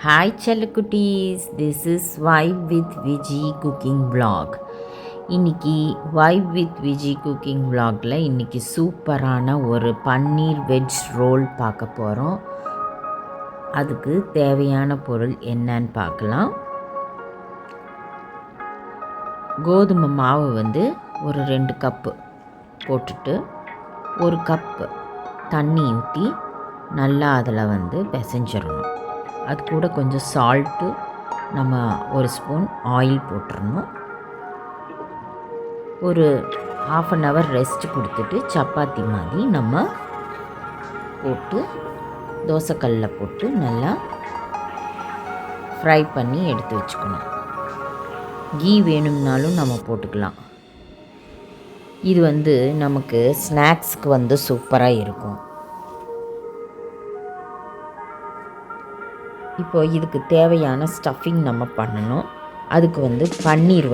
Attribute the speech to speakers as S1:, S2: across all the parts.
S1: Hi செல்லக்குட்டீஸ், this is vibe with Viji cooking vlog. இன்றைக்கி vibe with Viji cooking vlogல இன்றைக்கி சூப்பரான ஒரு பன்னீர் வெஜ் ரோல் பார்க்க போகிறோம். அதுக்கு தேவையான பொருள் என்னன்னு பார்க்கலாம். கோதுமை மாவு ஒரு 2 கப்பு போட்டுட்டு 1 கப்பு தண்ணி ஊற்றி நல்லா அதில் பிசைஞ்சிடணும். அது கூட கொஞ்சம் சால்ட்டு, நம்ம 1 ஸ்பூன் ஆயில் போட்டுடணும். ஒரு 1/2 hour ரெஸ்ட் கொடுத்துட்டு சப்பாத்தி மாதிரி நம்ம போட்டு தோசைக்கல்லில் போட்டு நல்லா ஃப்ரை பண்ணி எடுத்து வச்சுக்கணும். கீ வேணும்னாலும் நம்ம போட்டுக்கலாம். இது நமக்கு ஸ்நாக்ஸ்க்கு சூப்பராக இருக்கும். இப்போ இதுக்கு தேவையான ஸ்டஃபிங் நம்ம பண்ணணும். அதுக்கு பன்னீர்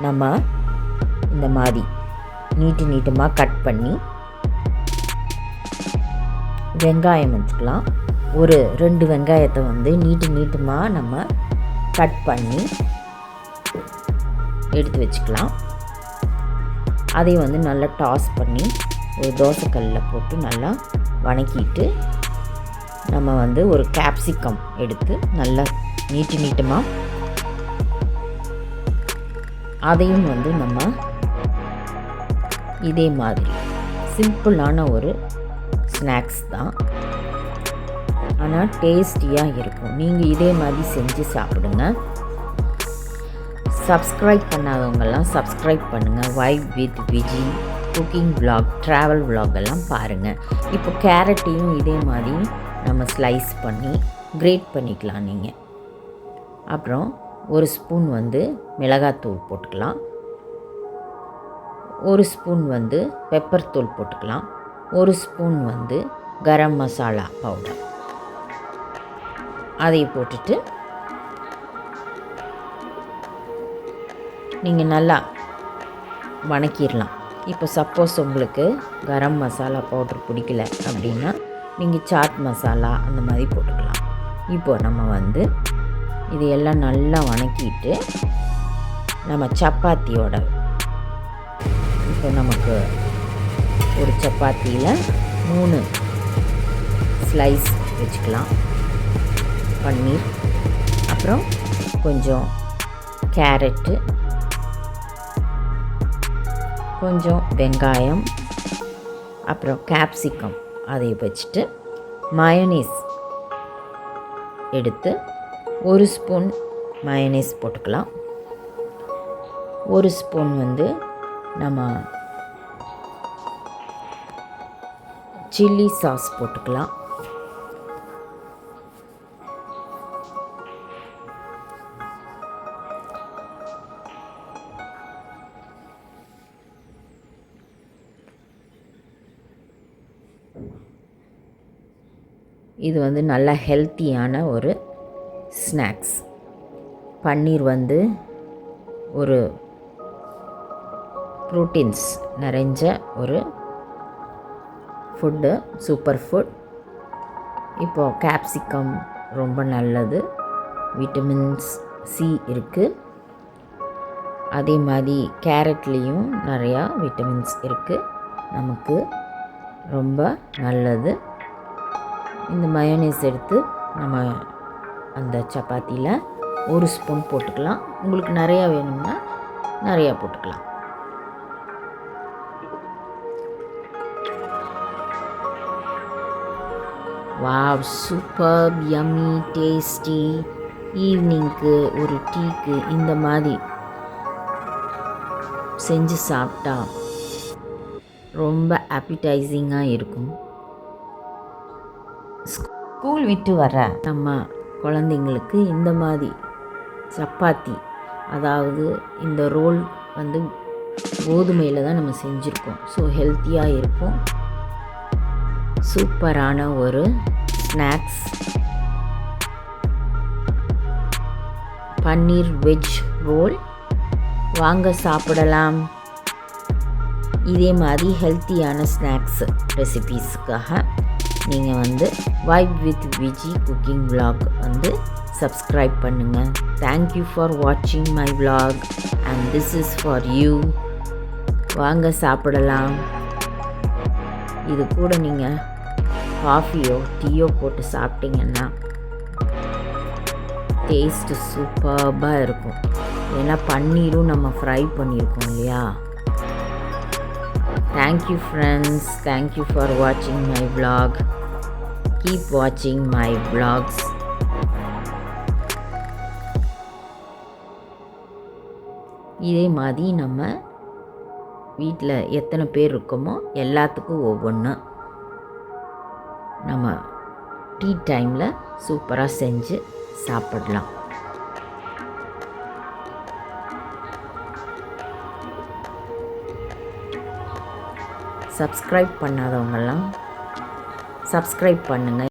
S1: நம்ம இந்த மாதிரி நீட்டமாக கட் பண்ணி, வெங்காயம் வச்சுக்கலாம். ஒரு 2 வெங்காயத்தை நீட்டமாக நம்ம கட் பண்ணி எடுத்து வச்சுக்கலாம். அதை நல்லா டாஸ் பண்ணி ஒரு தோசைக்கல்லில் போட்டு நல்லா வணக்கிட்டு, நம்ம ஒரு கேப்சிகம் எடுத்து நல்லா நீட்டமாக அதையும் நம்ம இதே மாதிரி சிம்பிளான ஒரு ஸ்நாக்ஸ் தான், ஆனால் டேஸ்டியாக இருக்கும். நீங்கள் இதே மாதிரி செஞ்சு சாப்பிடுங்க. சப்ஸ்கிரைப் பண்ணாதவங்கெல்லாம் சப்ஸ்கிரைப் பண்ணுங்கள். Vibe with Viji cooking vlog, travel vlog எல்லாம் பாருங்கள். இப்போ கேரட்டையும் இதே மாதிரி நம்ம ஸ்லைஸ் பண்ணி கிரேட் பண்ணிக்கலாம் நீங்கள். அப்புறம் 1 ஸ்பூன் மிளகாத்தூள் போட்டுக்கலாம். 1 ஸ்பூன் பெப்பர் தூள் போட்டுக்கலாம். 1 ஸ்பூன் கரம் மசாலா பவுடர் அதை போட்டுட்டு நீங்கள் நல்லா வணக்கிடலாம். இப்போ சப்போஸ் உங்களுக்கு கரம் மசாலா பவுடர் பிடிக்கல அப்படின்னா நீங்கள் சாட் மசாலா அந்த மாதிரி போட்டுக்கலாம். இப்போ நம்ம இது எல்லாம் நல்லா வணக்கிட்டு நம்ம சப்பாத்தியோட, இப்போ நமக்கு ஒரு சப்பாத்தியில் 3 ஸ்லைஸ் வச்சுக்கலாம் பன்னீர். அப்புறம் கொஞ்சம் கேரட்டு, கொஞ்சம் வெங்காயம், அப்புறம் கேப்சிகம் அதை வச்சுட்டு மயோனீஸ் எடுத்து 1 ஸ்பூன் மயோனீஸ் போட்டுக்கலாம். 1 ஸ்பூன் நம்ம சில்லி சாஸ் போட்டுக்கலாம். இது நல்ல ஹெல்த்தியான ஒரு ஸ்நாக்ஸ். பன்னீர் ஒரு ப்ரோட்டீன்ஸ் நிறைஞ்ச ஒரு ஃபுட்டு, சூப்பர் ஃபுட். இப்போது கேப்சிகம் ரொம்ப நல்லது, விட்டமின்ஸ் சி இருக்குது. அதே மாதிரி கேரட்லேயும் நிறையா விட்டமின்ஸ் இருக்குது, நமக்கு ரொம்ப நல்லது. இந்த மயோனீஸ் எடுத்து நம்ம அந்த சப்பாத்தியில் 1 ஸ்பூன் போட்டுக்கலாம். உங்களுக்கு நிறையா வேணும்னா நிறையா போட்டுக்கலாம். Wow, super yummy tasty. ஈவினிங்க்கு ஒரு டீக்கு இந்த மாதிரி செஞ்சு சாப்பிட்டா ரொம்ப appetizing-ஆக இருக்கும். ஸ்கூல் விட்டு வர நம்ம குழந்தைங்களுக்கு இந்த மாதிரி சப்பாத்தி, அதாவது இந்த ரோல் கோதுமையில் தான் நம்ம செஞ்சுருக்கோம். ஸோ ஹெல்த்தியாக இருக்கும். சூப்பரான ஒரு ஸ்நாக்ஸ், பன்னீர் வெஜ் ரோல். வாங்க சாப்பிடலாம். இதே மாதிரி ஹெல்த்தியான ஸ்நாக்ஸ் ரெசிபீஸுக்காக நீங்கள் வந்து vibe with Viji cooking vlog வந்து சப்ஸ்கிரைப் பண்ணுங்கள். தேங்க்யூ ஃபார் வாட்சிங் my vlog and this is for you. வாங்க சாப்பிடலாம். இது கூட நீங்கள் காஃபியோ டீயோ போட்டு சாப்பிட்டீங்கன்னா டேஸ்ட்டு சூப்பர்பாக இருக்கும். ஏன்னா பன்னீரும் நம்ம ஃப்ரை பண்ணியிருக்கோம் இல்லையா. Thank you friends. தேங்க்யூ ஃபார் வாட்சிங் மை vlog. கீப் வாட்சிங் மை vlogs. இதே மாதிரி நம்ம வீட்டில் எத்தனை பேர் இருக்கோமோ எல்லாத்துக்கும் ஒவ்வொன்று நம்ம டீ டைமில் சூப்பராக செஞ்சு சாப்பிடலாம். சப்ஸ்கிரைப் பண்ணாதவங்கெல்லாம் சப்ஸ்கிரைப் பண்ணுங்கள்.